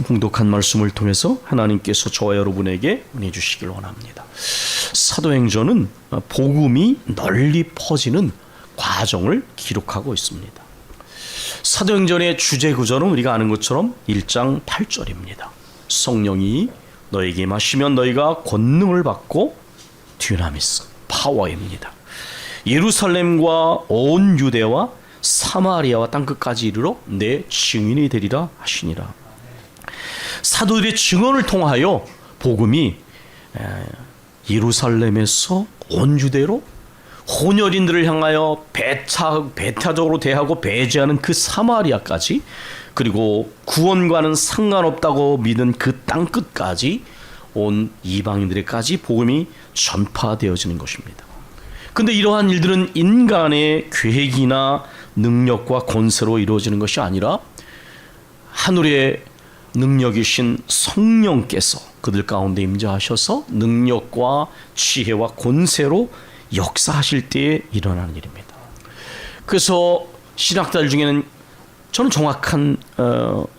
봉독한 말씀을 통해서 하나님께서 저와 여러분에게 은혜 주시길 원합니다. 사도행전은 복음이 널리 퍼지는 과정을 기록하고 있습니다. 사도행전의 주제 구절은 우리가 아는 것처럼 1장 8절입니다. 성령이 너에게 임하시면 너희가 권능을 받고 듀나미스, 파워입니다. 예루살렘과 온 유대와 사마리아와 땅끝까지 이르러 내 증인이 되리라 하시니라. 사도들의 증언을 통하여 복음이 예루살렘에서 온 유대로 혼혈인들을 향하여 배타적으로 대하고 배제하는 그 사마리아까지, 그리고 구원과는 상관없다고 믿은 그 땅끝까지 온 이방인들에까지 복음이 전파되어지는 것입니다. 근데 이러한 일들은 인간의 계획이나 능력과 권세로 이루어지는 것이 아니라 하늘의 능력이신 성령께서 그들 가운데 임재하셔서 능력과 지혜와 권세로 역사하실 때에 일어나는 일입니다. 그래서 신학자들 중에는 저는 정확한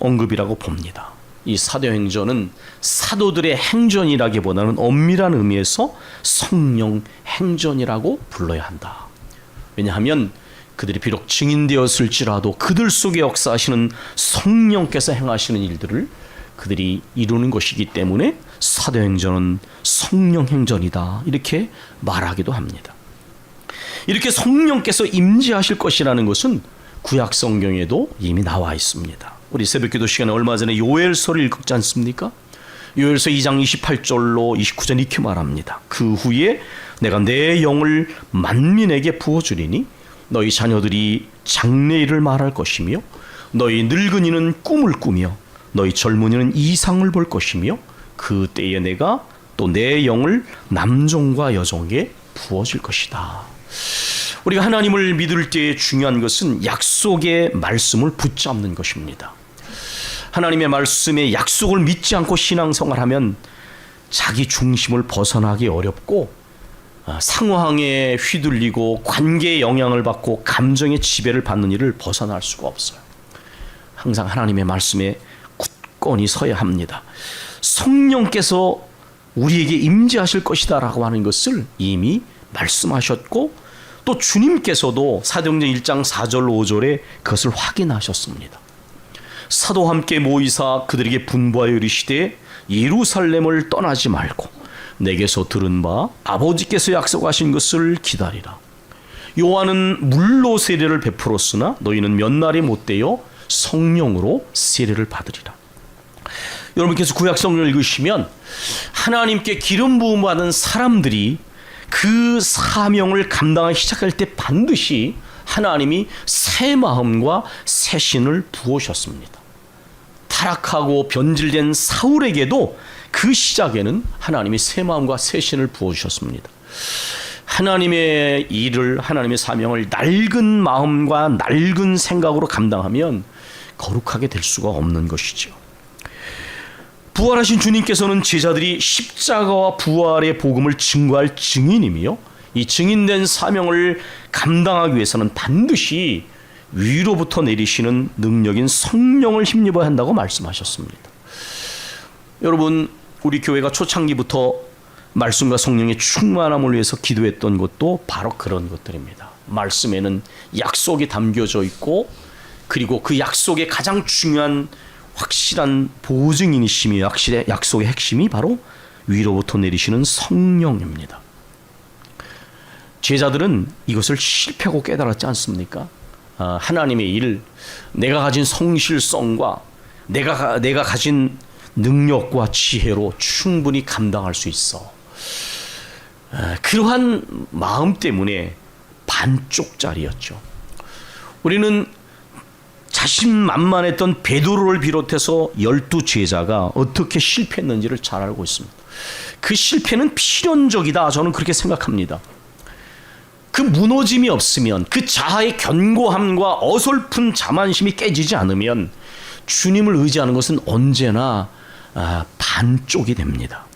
언급이라고 봅니다. 이 사도행전은 사도들의 행전이라기보다는 엄밀한 의미에서 성령 행전이라고 불러야 한다. 왜냐하면 그들이 비록 증인되었을지라도 그들 속에 역사하시는 성령께서 행하시는 일들을 그들이 이루는 것이기 때문에 사도행전은 성령 행전이다, 이렇게 말하기도 합니다. 이렇게 성령께서 임재하실 것이라는 것은 구약 성경에도 이미 나와 있습니다. 우리 새벽기도 시간에 얼마 전에 요엘서를 읽었지 않습니까? 요엘서 2장 28절로 29절 이렇게 말합니다. 그 후에 내가 내 영을 만민에게 부어주리니 너희 자녀들이 장래일을 말할 것이며 너희 늙은이는 꿈을 꾸며 너희 젊은이는 이상을 볼 것이며 그 때에 내가 또 내 영을 남종과 여종에게 부어줄 것이다. 우리가 하나님을 믿을 때 중요한 것은 약속의 말씀을 붙잡는 것입니다. 하나님의 말씀에 약속을 믿지 않고 신앙생활하면 자기 중심을 벗어나기 어렵고 상황에 휘둘리고 관계에 영향을 받고 감정의 지배를 받는 일을 벗어날 수가 없어요. 항상 하나님의 말씀에 굳건히 서야 합니다. 성령께서 우리에게 임재하실 것이다 라고 하는 것을 이미 말씀하셨고, 또 주님께서도 사도행전 1장 4절 5절에 그것을 확인하셨습니다. 사도와 함께 모이사 그들에게 분부하여 이르시되 예루살렘을 떠나지 말고 내게서 들은 바 아버지께서 약속하신 것을 기다리라. 요한은 물로 세례를 베풀었으나 너희는 몇 날이 못되어 성령으로 세례를 받으리라. 여러분께서 구약 성경을 읽으시면 하나님께 기름 부음 받은 사람들이 그 사명을 감당하기 시작할 때 반드시 하나님이 새 마음과 새 신을 부으셨습니다. 타락하고 변질된 사울에게도 그 시작에는 하나님이 새 마음과 새 신을 부어주셨습니다. 하나님의 일을, 하나님의 사명을 낡은 마음과 낡은 생각으로 감당하면 거룩하게 될 수가 없는 것이죠. 부활하신 주님께서는 제자들이 십자가와 부활의 복음을 증거할 증인이며, 이 증인된 사명을 감당하기 위해서는 반드시 위로부터 내리시는 능력인 성령을 힘입어야 한다고 말씀하셨습니다. 여러분, 우리 교회가 초창기부터 말씀과 성령의 충만함을 위해서 기도했던 것도 바로 그런 것들입니다. 말씀에는 약속이 담겨져 있고, 그리고 그 약속의 가장 중요한 확실한 보증이심이, 약속의 핵심이 바로 위로부터 내리시는 성령입니다. 제자들은 이것을 실패하고 깨달았지 않습니까? 하나님의 일, 내가 가진 성실성과 내가 가진 능력과 지혜로 충분히 감당할 수 있어. 그러한 마음 때문에 반쪽짜리였죠. 우리는 자신만만했던 베드로를 비롯해서 12 제자가 어떻게 실패했는지를 잘 알고 있습니다. 그 실패는 필연적이다, 저는 그렇게 생각합니다. 그 무너짐이 없으면, 그 자아의 견고함과 어설픈 자만심이 깨지지 않으면 주님을 의지하는 것은 언제나 반쪽이 됩니다.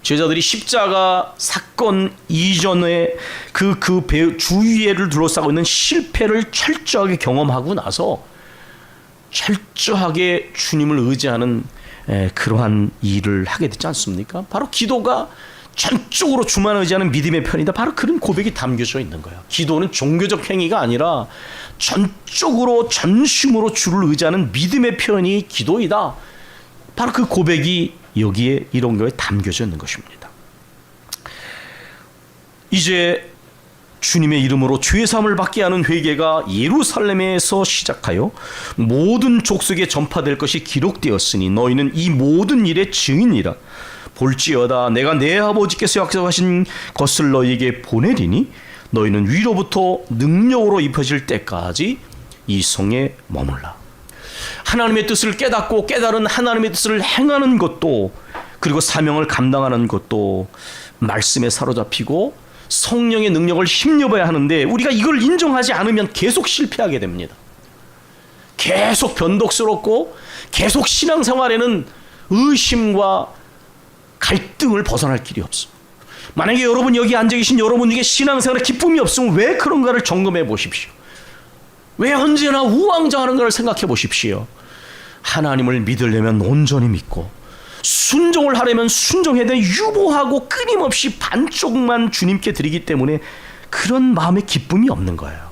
제자들이 십자가 사건 이전에 그 주위를 둘러싸고 있는 실패를 철저하게 경험하고 나서 철저하게 주님을 의지하는 그러한 일을 하게 되지 않습니까? 바로 기도가 전적으로 주만 의지하는 믿음의 편이다. 바로 그런 고백이 담겨져 있는 거예요. 기도는 종교적 행위가 아니라 전적으로 전심으로 주를 의지하는 믿음의 편이 기도이다. 바로 그 고백이 여기에 이런 거에 담겨져 있는 것입니다. 이제 주님의 이름으로 죄사함을 받게 하는 회개가 예루살렘에서 시작하여 모든 족속에 전파될 것이 기록되었으니 너희는 이 모든 일의 증인이라. 볼지어다 내가 내 아버지께서 약속하신 것을 너희에게 보내리니 너희는 위로부터 능력으로 입혀질 때까지 이 성에 머물라. 하나님의 뜻을 깨닫고 깨달은 하나님의 뜻을 행하는 것도, 그리고 사명을 감당하는 것도 말씀에 사로잡히고 성령의 능력을 힘입어야 하는데, 우리가 이걸 인정하지 않으면 계속 실패하게 됩니다. 계속 변덕스럽고 계속 신앙생활에는 의심과 갈등을 벗어날 길이 없어. 만약에 여러분 여기 앉아 계신 여러분 중에 신앙생활에 기쁨이 없으면 왜 그런가를 점검해 보십시오. 왜 언제나 우왕좌왕하는가를 생각해 보십시오. 하나님을 믿으려면 온전히 믿고 순종을 하려면 순종해야 돼. 유보하고 끊임없이 반쪽만 주님께 드리기 때문에 그런 마음에 기쁨이 없는 거예요.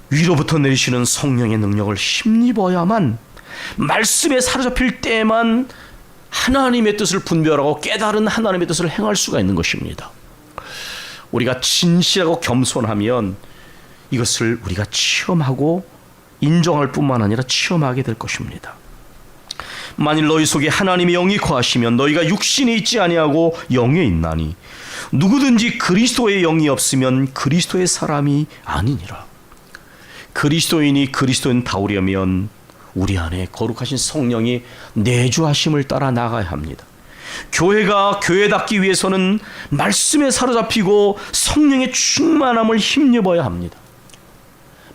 위로부터 내리시는 성령의 능력을 힘입어야만, 말씀에 사로잡힐 때만 하나님의 뜻을 분별하고 깨달은 하나님의 뜻을 행할 수가 있는 것입니다. 우리가 진실하고 겸손하면 이것을 우리가 체험하고 인정할 뿐만 아니라 체험하게 될 것입니다. 만일 너희 속에 하나님의 영이 거하시면 너희가 육신에 있지 아니하고 영에 있나니 누구든지 그리스도의 영이 없으면 그리스도의 사람이 아니니라. 그리스도인이 그리스도인다우려면 우리 안에 거룩하신 성령이 내주하심을 따라 나가야 합니다. 교회가 교회답기 위해서는 말씀에 사로잡히고 성령의 충만함을 힘입어야 합니다.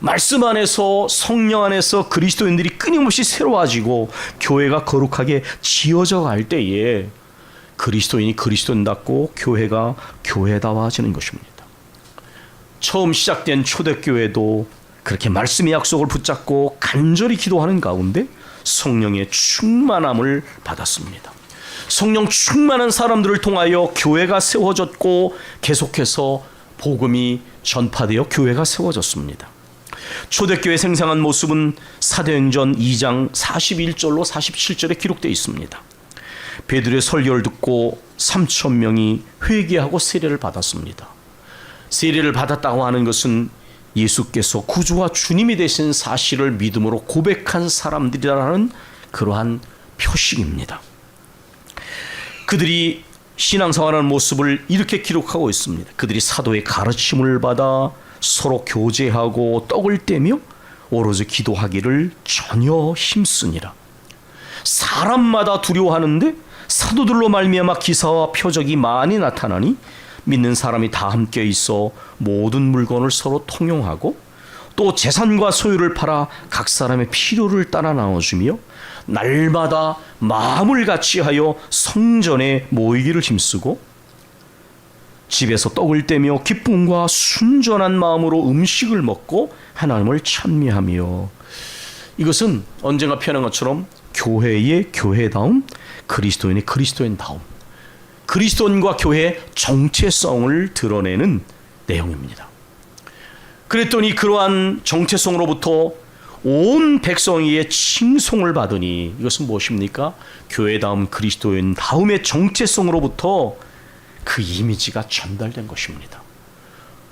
말씀 안에서, 성령 안에서 그리스도인들이 끊임없이 새로워지고 교회가 거룩하게 지어져 갈 때에 그리스도인이 그리스도인답고 교회가 교회다워지는 것입니다. 처음 시작된 초대교회도 그렇게 말씀의 약속을 붙잡고 간절히 기도하는 가운데 성령의 충만함을 받았습니다. 성령 충만한 사람들을 통하여 교회가 세워졌고 계속해서 복음이 전파되어 교회가 세워졌습니다. 초대교회 생생한 모습은 사도행전 2장 41절로 47절에 기록되어 있습니다. 베드로의 설교를 듣고 3,000명이 회개하고 세례를 받았습니다. 세례를 받았다고 하는 것은 예수께서 구주와 주님이 되신 사실을 믿음으로 고백한 사람들이라는 그러한 표식입니다. 그들이 신앙생활하는 모습을 이렇게 기록하고 있습니다. 그들이 사도의 가르침을 받아 서로 교제하고 떡을 떼며 오로지 기도하기를 전혀 힘쓰니라. 사람마다 두려워하는데 사도들로 말미암아 기사와 표적이 많이 나타나니 믿는 사람이 다 함께 있어 모든 물건을 서로 통용하고 또 재산과 소유를 팔아 각 사람의 필요를 따라 나눠주며 날마다 마음을 같이하여 성전에 모이기를 힘쓰고 집에서 떡을 떼며 기쁨과 순전한 마음으로 음식을 먹고 하나님을 찬미하며. 이것은 언젠가 표현한 것처럼 교회의 교회다움, 그리스도인의 그리스도인다움, 그리스도인과 교회의 정체성을 드러내는 내용입니다. 그랬더니 그러한 정체성으로부터 온 백성에게 칭송을 받으니, 이것은 무엇입니까? 교회다움, 그리스도인다움의 정체성으로부터 그 이미지가 전달된 것입니다.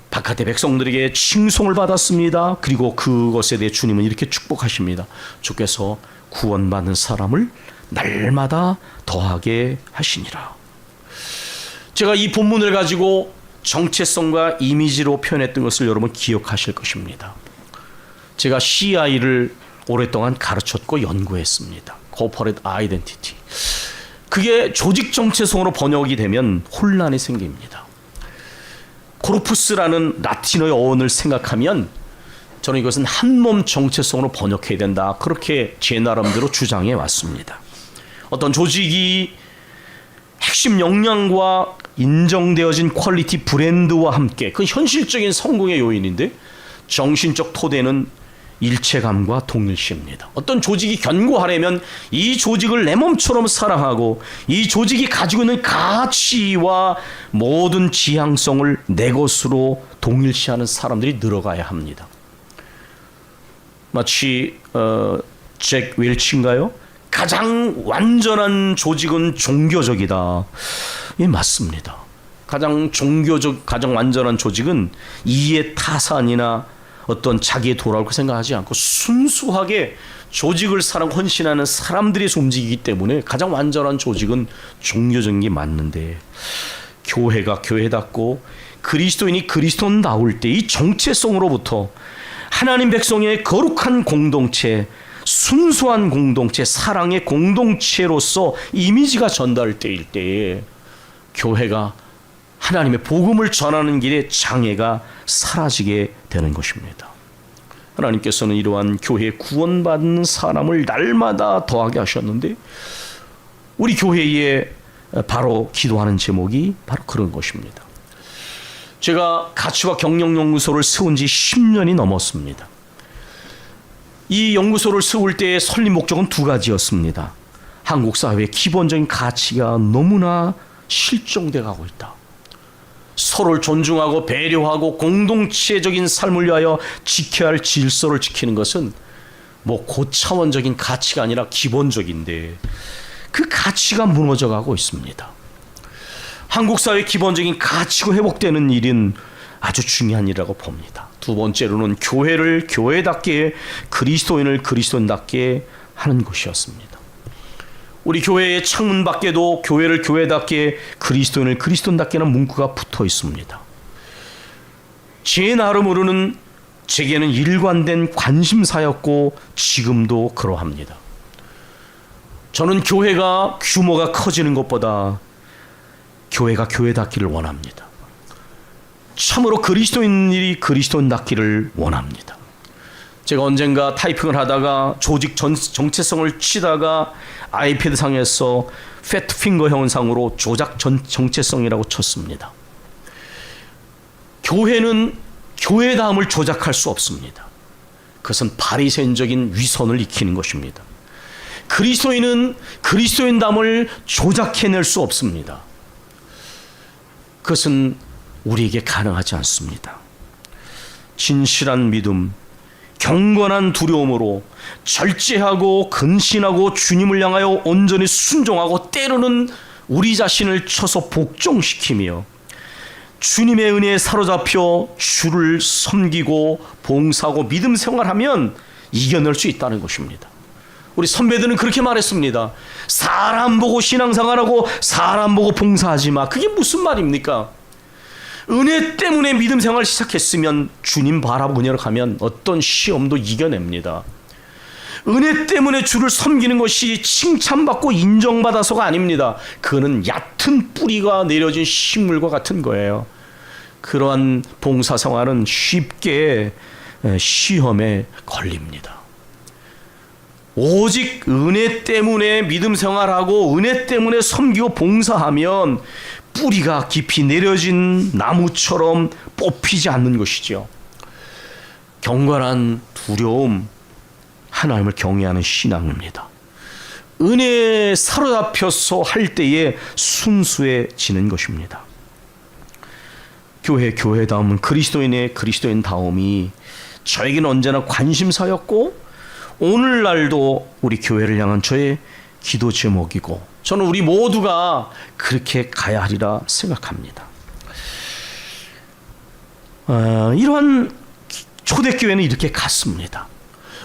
바깥의 백성들에게 칭송을 받았습니다. 그리고 그것에 대해 주님은 이렇게 축복하십니다. 주께서 구원받는 사람을 날마다 더하게 하시니라. 제가 이 본문을 가지고 정체성과 이미지로 표현했던 것을 여러분 기억하실 것입니다. 제가 CI를 오랫동안 가르쳤고 연구했습니다. Corporate Identity. 그게 조직 정체성으로 번역이 되면 혼란이 생깁니다. 코르푸스라는 라틴어의 어원을 생각하면 저는 이것은 한몸 정체성으로 번역해야 된다, 그렇게 제 나름대로 주장해 왔습니다. 어떤 조직이 핵심 역량과 인정되어진 퀄리티 브랜드와 함께, 그 현실적인 성공의 요인인데 정신적 토대는 일체감과 동일시입니다. 어떤 조직이 견고하려면 이 조직을 내 몸처럼 사랑하고 이 조직이 가지고 있는 가치와 모든 지향성을 내 것으로 동일시하는 사람들이 늘어가야 합니다. 마치 잭 웰치인가요? 가장 완전한 조직은 종교적이다. 예, 맞습니다. 가장 완전한 조직은 이의 타산이나 어떤 자기의 도라고 생각하지 않고 순수하게 조직을 사랑 헌신하는 사람들에서 움직이기 때문에 가장 완전한 조직은 종교적인 게 맞는데, 교회가 교회답고 그리스도인이 그리스도인다울 때 이 정체성으로부터 하나님 백성의 거룩한 공동체, 순수한 공동체, 사랑의 공동체로서 이미지가 전달될 때에 교회가 하나님의 복음을 전하는 길에 장애가 사라지게 되는 것입니다. 하나님께서는 이러한 교회에 구원받는 사람을 날마다 더하게 하셨는데, 우리 교회에 바로 기도하는 제목이 바로 그런 것입니다. 제가 가치와 경영연구소를 세운 지 10년이 넘었습니다. 이 연구소를 세울 때의 설립 목적은 두 가지였습니다. 한국 사회의 기본적인 가치가 너무나 실종돼 가고 있다. 서로를 존중하고 배려하고 공동체적인 삶을 위하여 지켜야 할 질서를 지키는 것은 고차원적인 가치가 아니라 기본적인데, 그 가치가 무너져 가고 있습니다. 한국 사회의 기본적인 가치가 회복되는 일은 아주 중요한 일이라고 봅니다. 두 번째로는 교회를 교회답게, 그리스도인을 그리스도인답게 하는 것이었습니다. 우리 교회의 창문 밖에도 교회를 교회답게, 그리스도인을 그리스도인답게는 문구가 붙어 있습니다. 제 나름으로는 제게는 일관된 관심사였고 지금도 그러합니다. 저는 교회가 규모가 커지는 것보다 교회가 교회답기를 원합니다. 참으로 그리스도인들이 그리스도인답기를 원합니다. 제가 언젠가 타이핑을 하다가 조직 정체성을 치다가 아이패드상에서 패트핑거 현상으로 조작 정체성이라고 쳤습니다. 교회는 교회다움을 조작할 수 없습니다. 그것은 바리새인적인 위선을 익히는 것입니다. 그리스도인은 그리스도인다움을 조작해낼 수 없습니다. 그것은 우리에게 가능하지 않습니다. 진실한 믿음, 경건한 두려움으로 절제하고 근신하고 주님을 향하여 온전히 순종하고, 때로는 우리 자신을 쳐서 복종시키며 주님의 은혜에 사로잡혀 주를 섬기고 봉사하고 믿음 생활하면 이겨낼 수 있다는 것입니다. 우리 선배들은 그렇게 말했습니다. 사람 보고 신앙생활하고 사람 보고 봉사하지 마. 그게 무슨 말입니까? 은혜 때문에 믿음 생활을 시작했으면 주님 바라보고 가면 어떤 시험도 이겨냅니다. 은혜 때문에 주를 섬기는 것이 칭찬받고 인정받아서가 아닙니다. 그거는 얕은 뿌리가 내려진 식물과 같은 거예요. 그러한 봉사생활은 쉽게 시험에 걸립니다. 오직 은혜 때문에 믿음 생활하고 은혜 때문에 섬기고 봉사하면 뿌리가 깊이 내려진 나무처럼 뽑히지 않는 것이죠. 경건한 두려움, 하나님을 경외하는 신앙입니다. 은혜에 사로잡혀서 할 때에 순수해지는 것입니다. 교회다움은 그리스도인의 그리스도인다움이 저에게는 언제나 관심사였고, 오늘날도 우리 교회를 향한 저의 기도 제목이고, 저는 우리 모두가 그렇게 가야 하리라 생각합니다. 이러한 초대교회는 이렇게 갔습니다.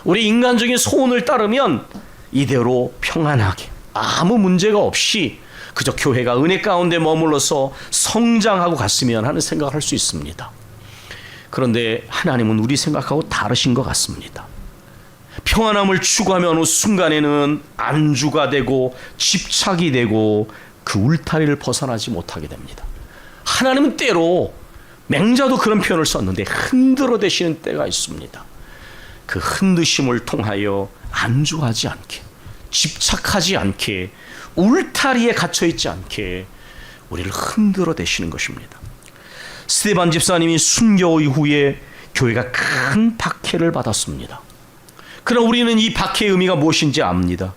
우리 인간적인 소원을 따르면 이대로 평안하게 아무 문제가 없이 그저 교회가 은혜 가운데 머물러서 성장하고 갔으면 하는 생각을 할 수 있습니다. 그런데 하나님은 우리 생각하고 다르신 것 같습니다. 평안함을 추구하며 어느 순간에는 안주가 되고 집착이 되고 그 울타리를 벗어나지 못하게 됩니다. 하나님은 때로, 맹자도 그런 표현을 썼는데, 흔들어대시는 때가 있습니다. 그 흔드심을 통하여 안주하지 않게, 집착하지 않게, 울타리에 갇혀있지 않게 우리를 흔들어대시는 것입니다. 스데반 집사님이 순교 이후에 교회가 큰 박해를 받았습니다. 그러나 우리는 이 박해의 의미가 무엇인지 압니다.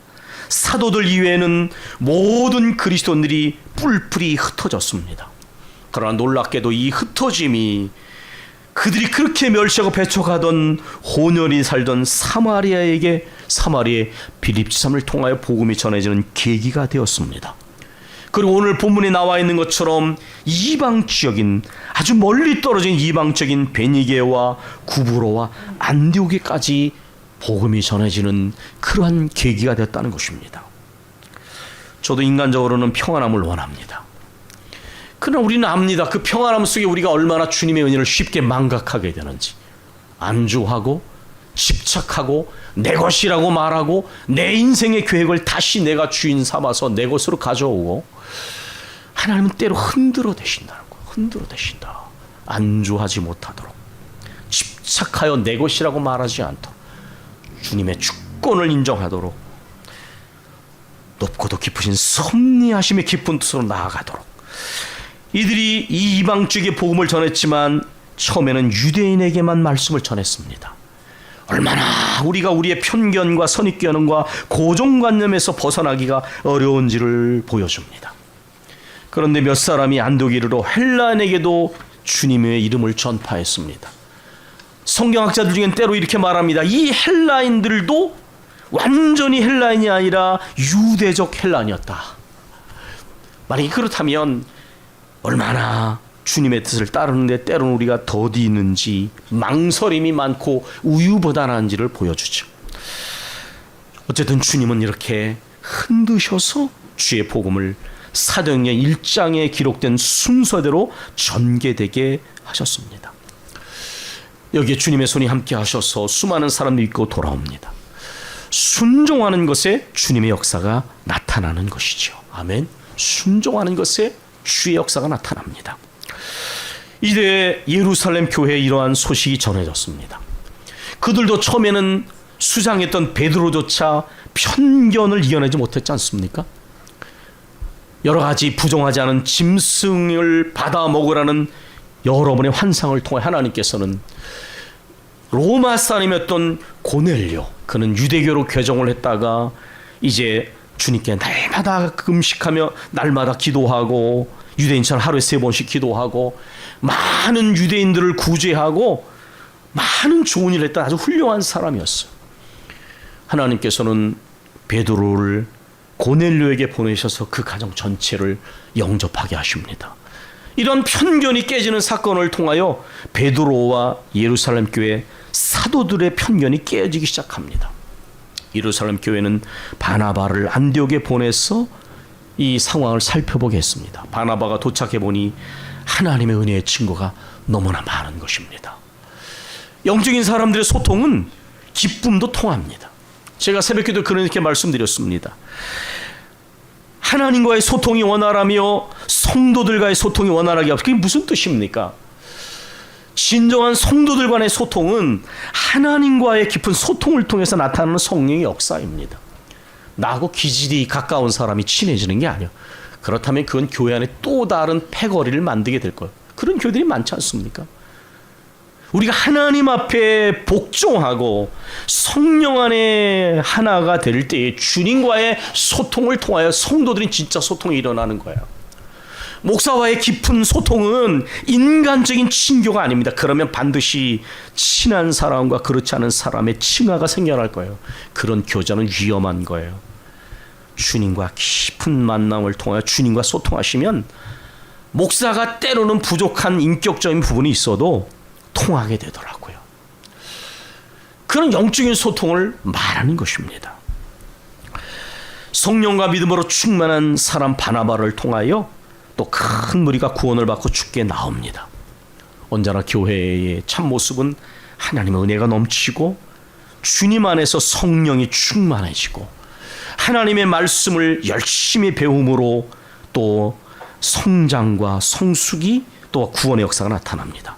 사도들 이외에는 모든 그리스도인들이 뿔뿔이 흩어졌습니다. 그러나 놀랍게도 이 흩어짐이 그들이 그렇게 멸시하고 배척하던 혼혈이 살던 사마리아의 빌립지삼을 통하여 복음이 전해지는 계기가 되었습니다. 그리고 오늘 본문에 나와 있는 것처럼 이방적인, 아주 멀리 떨어진 이방적인 베니게와 구브로와 안디오게까지 복음이 전해지는 그러한 계기가 되었다는 것입니다. 저도 인간적으로는 평안함을 원합니다. 그러나 우리는 압니다. 그 평안함 속에 우리가 얼마나 주님의 은혜를 쉽게 망각하게 되는지. 안주하고 집착하고 내 것이라고 말하고 내 인생의 계획을 다시 내가 주인 삼아서 내 것으로 가져오고, 하나님은 때로 흔들어 대신다는 거예요. 흔들어 대신다. 안주하지 못하도록, 집착하여 내 것이라고 말하지 않도록, 주님의 주권을 인정하도록, 높고도 깊으신 섭리하심의 깊은 뜻으로 나아가도록. 이들이 이 이방 쪽의 복음을 전했지만 처음에는 유대인에게만 말씀을 전했습니다. 얼마나 우리가 우리의 편견과 선입견과 고정관념에서 벗어나기가 어려운지를 보여줍니다. 그런데 몇 사람이 안디옥으로 헬라인에게도 주님의 이름을 전파했습니다. 성경학자들 중엔 때로 이렇게 말합니다. 이 헬라인들도 완전히 헬라인이 아니라 유대적 헬라인이었다. 만약에 그렇다면 얼마나 주님의 뜻을 따르는데 때로는 우리가 더디는지, 망설임이 많고 우유부단한지를 보여주죠. 어쨌든 주님은 이렇게 흔드셔서 주의 복음을 사도행전 1장에 기록된 순서대로 전개되게 하셨습니다. 여기에 주님의 손이 함께 하셔서 수많은 사람들이 믿고 돌아옵니다. 순종하는 것에 주님의 역사가 나타나는 것이죠. 아멘. 순종하는 것에 주의 역사가 나타납니다. 이때 예루살렘 교회에 이러한 소식이 전해졌습니다. 그들도 처음에는 수장했던 베드로조차 편견을 이겨내지 못했지 않습니까? 여러 가지 부정하지 않은 짐승을 받아 먹으라는 여러분의 환상을 통해 하나님께서는 로마 사람이었던 고넬료, 그는 유대교로 개종을 했다가 이제 주님께 날마다 금식하며 날마다 기도하고 유대인처럼 하루에 3번씩 기도하고 많은 유대인들을 구제하고 많은 좋은 일을 했던 아주 훌륭한 사람이었어요. 하나님께서는 베드로를 고넬료에게 보내셔서 그 가정 전체를 영접하게 하십니다. 이런 편견이 깨지는 사건을 통하여 베드로와 예루살렘 교회 사도들의 편견이 깨지기 시작합니다. 예루살렘 교회는 바나바를 안디옥에 보내서 이 상황을 살펴보게 했습니다. 바나바가 도착해 보니 하나님의 은혜의 증거가 너무나 많은 것입니다. 영적인 사람들의 소통은 기쁨도 통합니다. 제가 새벽기도 그렇게 말씀드렸습니다. 하나님과의 소통이 원활하며 성도들과의 소통이 원활하게 없어. 그게 무슨 뜻입니까? 진정한 성도들 간의 소통은 하나님과의 깊은 소통을 통해서 나타나는 성령의 역사입니다. 나하고 기질이 가까운 사람이 친해지는 게 아니에요. 그렇다면 그건 교회 안에 또 다른 패거리를 만들게 될 거예요. 그런 교회들이 많지 않습니까? 우리가 하나님 앞에 복종하고 성령 안에 하나가 될 때에 주님과의 소통을 통하여 성도들이 진짜 소통이 일어나는 거예요. 목사와의 깊은 소통은 인간적인 친교가 아닙니다. 그러면 반드시 친한 사람과 그렇지 않은 사람의 칭하가 생겨날 거예요. 그런 교제는 위험한 거예요. 주님과 깊은 만남을 통하여 주님과 소통하시면 목사가 때로는 부족한 인격적인 부분이 있어도 통하게 되더라고요. 그런 영적인 소통을 말하는 것입니다. 성령과 믿음으로 충만한 사람 바나바를 통하여 또 큰 무리가 구원을 받고 주께 나옵니다. 언제나 교회의 참모습은 하나님의 은혜가 넘치고 주님 안에서 성령이 충만해지고 하나님의 말씀을 열심히 배움으로 또 성장과 성숙이 또 구원의 역사가 나타납니다.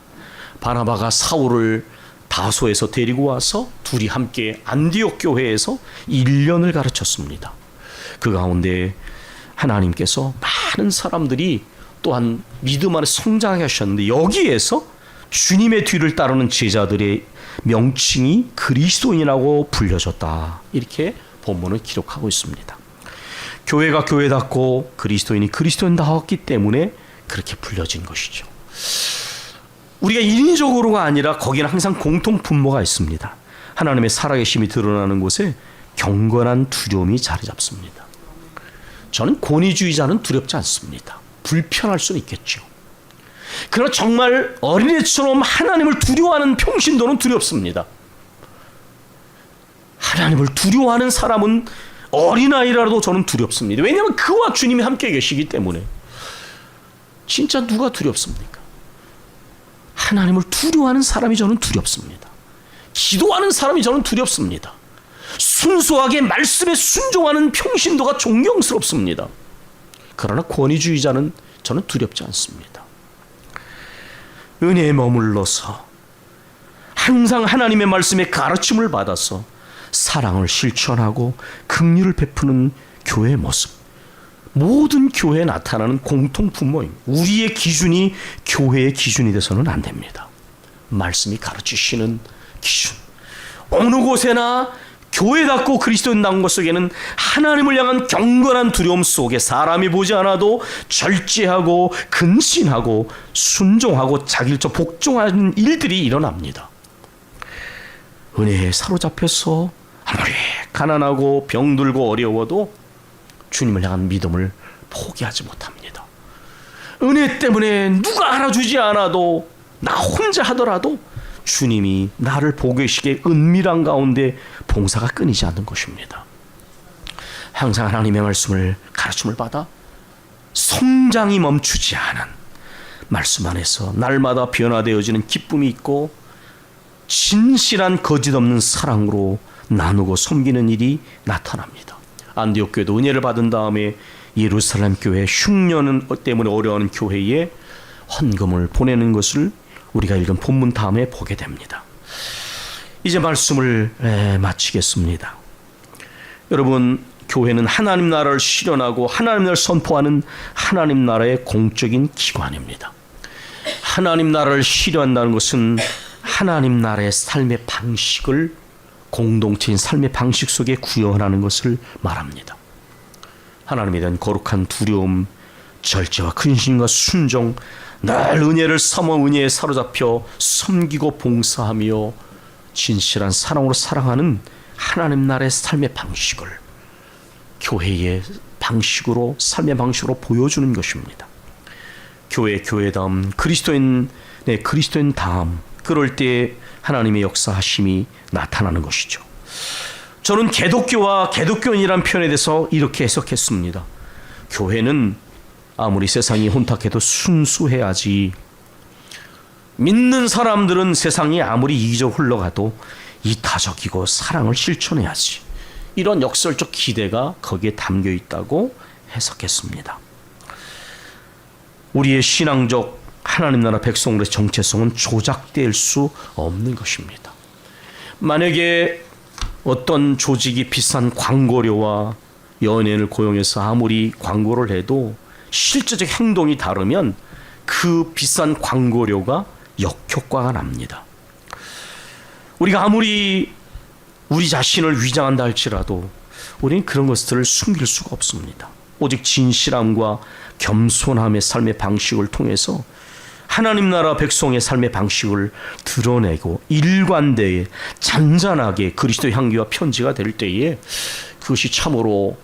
바나바가 사울을 다소에서 데리고 와서 둘이 함께 안디옥 교회에서 1년을 가르쳤습니다. 그 가운데 하나님께서 많은 사람들이 또한 믿음 안에 성장하게 하셨는데 여기에서 주님의 뒤를 따르는 제자들의 명칭이 그리스도인이라고 불려졌다. 이렇게 본문은 기록하고 있습니다. 교회가 교회답고 그리스도인이 그리스도인다웠기 때문에 그렇게 불려진 것이죠. 우리가 인위적으로가 아니라 거기는 항상 공통 분모가 있습니다. 하나님의 살아계심이 드러나는 곳에 경건한 두려움이 자리 잡습니다. 저는 권위주의자는 두렵지 않습니다. 불편할 수는 있겠죠. 그러나 정말 어린애처럼 하나님을 두려워하는 평신도는 두렵습니다. 하나님을 두려워하는 사람은 어린아이라도 저는 두렵습니다. 왜냐하면 그와 주님이 함께 계시기 때문에. 진짜 누가 두렵습니까? 하나님을 두려워하는 사람이 저는 두렵습니다. 기도하는 사람이 저는 두렵습니다. 순수하게 말씀에 순종하는 평신도가 존경스럽습니다. 그러나 권위주의자는 저는 두렵지 않습니다. 은혜에 머물러서 항상 하나님의 말씀에 가르침을 받아서 사랑을 실천하고 긍휼을 베푸는 교회의 모습, 모든 교회에 나타나는 공통 분모입니다. 우리의 기준이 교회의 기준이 돼서는 안 됩니다. 말씀이 가르치시는 기준, 어느 곳에나 교회답고 그리스도인다운 것 속에는 하나님을 향한 경건한 두려움 속에 사람이 보지 않아도 절제하고 근신하고 순종하고 자기를 복종하는 일들이 일어납니다. 은혜에 사로잡혀서 아무리 가난하고 병들고 어려워도 주님을 향한 믿음을 포기하지 못합니다. 은혜 때문에 누가 알아주지 않아도 나 혼자 하더라도 주님이 나를 보고 계시기에 은밀한 가운데 봉사가 끊이지 않는 것입니다. 항상 하나님의 말씀을 가르침을 받아 성장이 멈추지 않은 말씀 안에서 날마다 변화되어지는 기쁨이 있고 진실한 거짓 없는 사랑으로 나누고 섬기는 일이 나타납니다. 안디옥 교회도 은혜를 받은 다음에 예루살렘 교회 흉년 때문에 어려워하는 교회에 헌금을 보내는 것을 우리가 읽은 본문 다음에 보게 됩니다. 이제 말씀을 마치겠습니다. 여러분, 교회는 하나님 나라를 실현하고 하나님 나라를 선포하는 하나님 나라의 공적인 기관입니다. 하나님 나라를 실현한다는 것은 하나님 나라의 삶의 방식을 공동체인 삶의 방식 속에 구현하는 것을 말합니다. 하나님에 대한 거룩한 두려움, 절제와 근신과 순종, 늘 은혜를 삼아 은혜에 사로잡혀 섬기고 봉사하며 진실한 사랑으로 사랑하는 하나님 나라의 삶의 방식을 교회의 방식으로, 삶의 방식으로 보여주는 것입니다. 교회의 교회다움, 그리스도인의 그리스도인다움, 그럴 때 하나님의 역사하심이 나타나는 것이죠. 저는 개독교와 개독교인이란 표현에 대해서 이렇게 해석했습니다. 교회는 아무리 세상이 혼탁해도 순수해야지. 믿는 사람들은 세상이 아무리 이기적으로 흘러가도 이타적이고 사랑을 실천해야지. 이런 역설적 기대가 거기에 담겨 있다고 해석했습니다. 우리의 신앙적 하나님 나라 백성들의 정체성은 조작될 수 없는 것입니다. 만약에 어떤 조직이 비싼 광고료와 연예인을 고용해서 아무리 광고를 해도 실제적 행동이 다르면 그 비싼 광고료가 역효과가 납니다. 우리가 아무리 우리 자신을 위장한다 할지라도 우리는 그런 것들을 숨길 수가 없습니다. 오직 진실함과 겸손함의 삶의 방식을 통해서 하나님 나라 백성의 삶의 방식을 드러내고 일관되게 잔잔하게 그리스도의 향기와 편지가 될 때에 그것이 참으로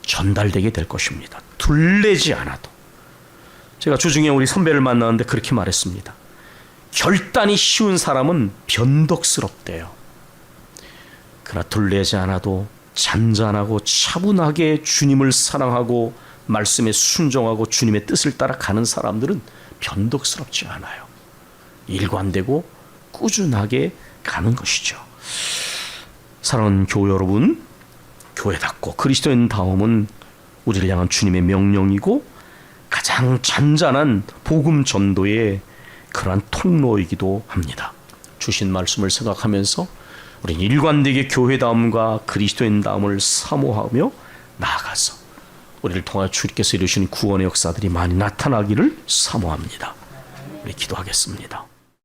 전달되게 될 것입니다. 둘레지 않아도. 제가 주중에 우리 선배를 만났는데 그렇게 말했습니다. 결단이 쉬운 사람은 변덕스럽대요. 그러나 둘레지 않아도 잔잔하고 차분하게 주님을 사랑하고 말씀에 순종하고 주님의 뜻을 따라 가는 사람들은 변덕스럽지 않아요. 일관되고 꾸준하게 가는 것이죠. 사랑하는 교회 여러분, 교회답고 그리스도인다움은 우리를 향한 주님의 명령이고 가장 잔잔한 복음 전도의 그러한 통로이기도 합니다. 주신 말씀을 생각하면서 우리는 일관되게 교회다움과 그리스도인다움을 사모하며 나아가서 우리를 통하여 주님께서 이루신 구원의 역사들이 많이 나타나기를 사모합니다. 우리 기도하겠습니다.